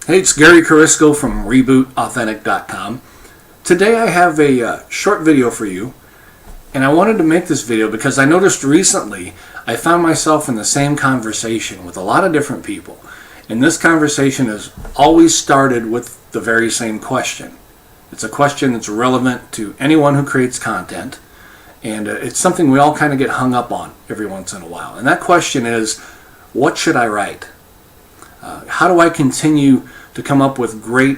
Hey, it's Gary Carisco from RebootAuthentic.com. Today I have a short video for you, and I wanted to make this video because I noticed recently I found myself in the same conversation with a lot of different people. And this conversation has always started with the very same question. It's a question that's relevant to anyone who creates content, and it's something we all kind of get hung up on every once in a while. And that question is, what should I write? How do I continue to come up with great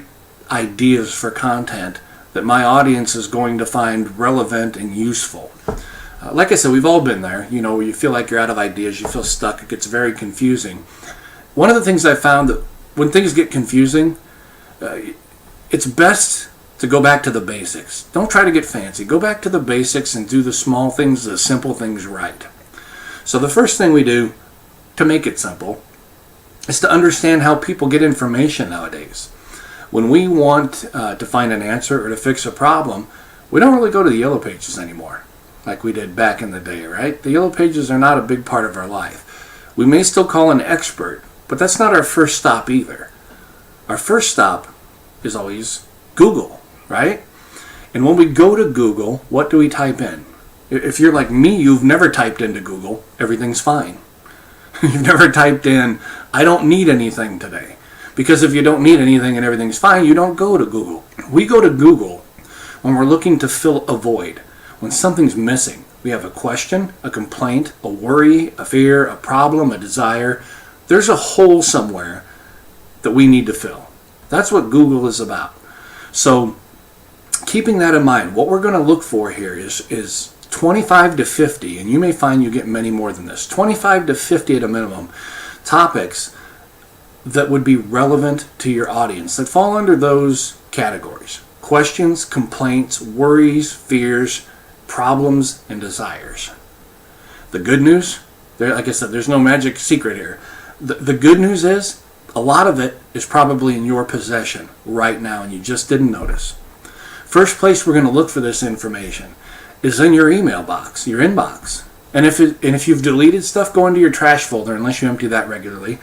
ideas for content that my audience is going to find relevant and useful? Like I said, we've all been there. You know, you feel like you're out of ideas, you feel stuck, it gets very confusing. One of the things I found that when things get confusing, it's best to go back to the basics. Don't try to get fancy. Go back to the basics and do the small things, the simple things right. So the first thing we do to make it simple is to understand how people get information nowadays. When we want to find an answer or to fix a problem, we don't really go to the yellow pages anymore like we did back in the day, right? The yellow pages are not a big part of our life. We may still call an expert, but that's not our first stop either. Our first stop is always Google, right? And when we go to Google, what do we type in? If you're like me, you've never typed into Google, everything's fine. You've never typed in, I don't need anything today. Because if you don't need anything and everything's fine, you don't go to Google. We go to Google when we're looking to fill a void. When something's missing, we have a question, a complaint, a worry, a fear, a problem, a desire. There's a hole somewhere that we need to fill. That's what Google is about. So keeping that in mind, what we're going to look for here is 25 to 50, and you may find you get many more than this, 25 to 50 at a minimum, topics that would be relevant to your audience, that fall under those categories: questions, complaints, worries, fears, problems, and desires. The good news, like I said, there's no magic secret here. The good news is, a lot of it is probably in your possession right now, and you just didn't notice. First place we're going to look for this information is in your email box, your inbox. And if you've deleted stuff, go into your trash folder, unless you empty that regularly.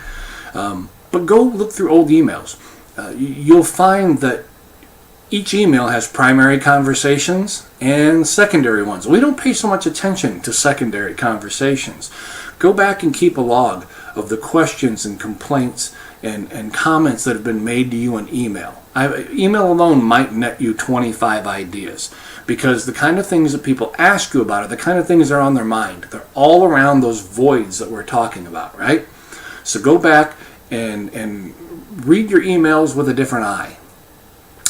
But go look through old emails. You'll find that each email has primary conversations and secondary ones. We don't pay so much attention to secondary conversations. Go back and keep a log of the questions and complaints and comments that have been made to you in email. Email alone might net you 25 ideas, because the kind of things that people ask you about are the kind of things that are on their mind. They're all around those voids that we're talking about, right? So go back and read your emails with a different eye.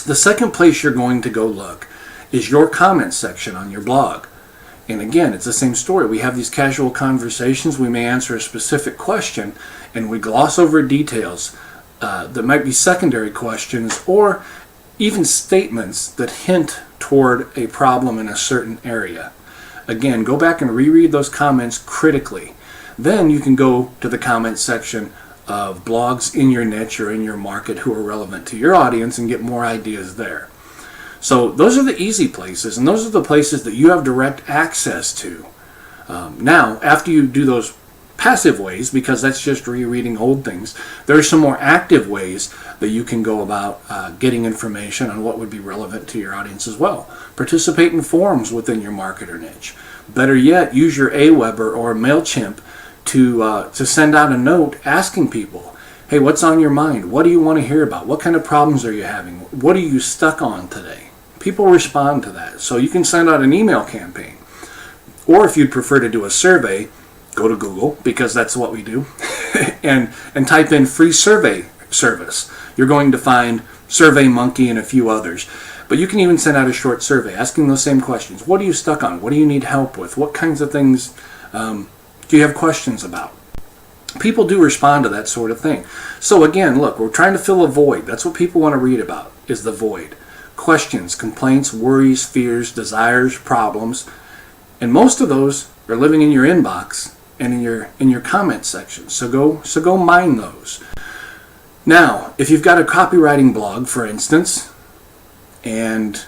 The second place you're going to go look is your comments section on your blog. And again, it's the same story. We have these casual conversations. We may answer a specific question, and we gloss over details that might be secondary questions, or even statements that hint toward a problem in a certain area. Again, go back and reread those comments critically. Then you can go to the comments section of blogs in your niche or in your market who are relevant to your audience and get more ideas there. So those are the easy places, and those are the places that you have direct access to. Now, after you do those passive ways, because that's just rereading old things, there are some more active ways that you can go about getting information on what would be relevant to your audience as well. Participate in forums within your market or niche. Better yet, use your Aweber or MailChimp to send out a note asking people, hey, what's on your mind? What do you want to hear about? What kind of problems are you having? What are you stuck on today? People respond to that. So you can send out an email campaign. Or if you'd prefer to do a survey, go to Google, because that's what we do, and type in free survey service. You're going to find SurveyMonkey and a few others. But you can even send out a short survey asking those same questions. What are you stuck on? What do you need help with? What kinds of things do you have questions about? People do respond to that sort of thing. So again, look, we're trying to fill a void. That's what people want to read about, is the void. Questions, complaints, worries, fears, desires, problems. And most of those are living in your inbox and in your comment section. So go mine those. Now, if you've got a copywriting blog, for instance, and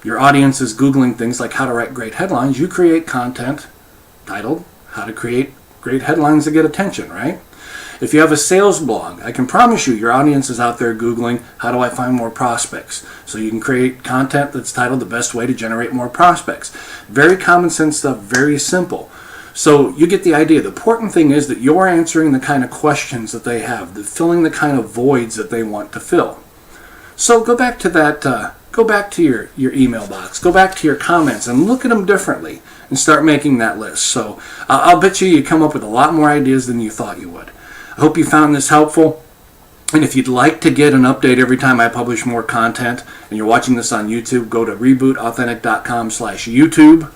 your audience is Googling things like how to write great headlines, you create content titled How to Create Great Headlines That Get Attention, right? If you have a sales blog, I can promise you your audience is out there Googling, how do I find more prospects? So you can create content that's titled The Best Way to Generate More Prospects. Very common sense stuff, very simple. So you get the idea. The important thing is that you're answering the kind of questions that they have, filling the kind of voids that they want to fill. So go back to that, go back to your email box, go back to your comments and look at them differently and start making that list. So I'll bet you come up with a lot more ideas than you thought you would. I hope you found this helpful. And if you'd like to get an update every time I publish more content and you're watching this on YouTube, go to rebootauthentic.com/YouTube.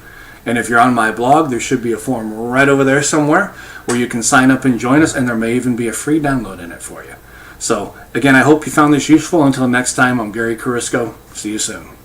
And if you're on my blog, there should be a form right over there somewhere where you can sign up and join us, and there may even be a free download in it for you. So, again, I hope you found this useful. Until next time, I'm Gary Carisco. See you soon.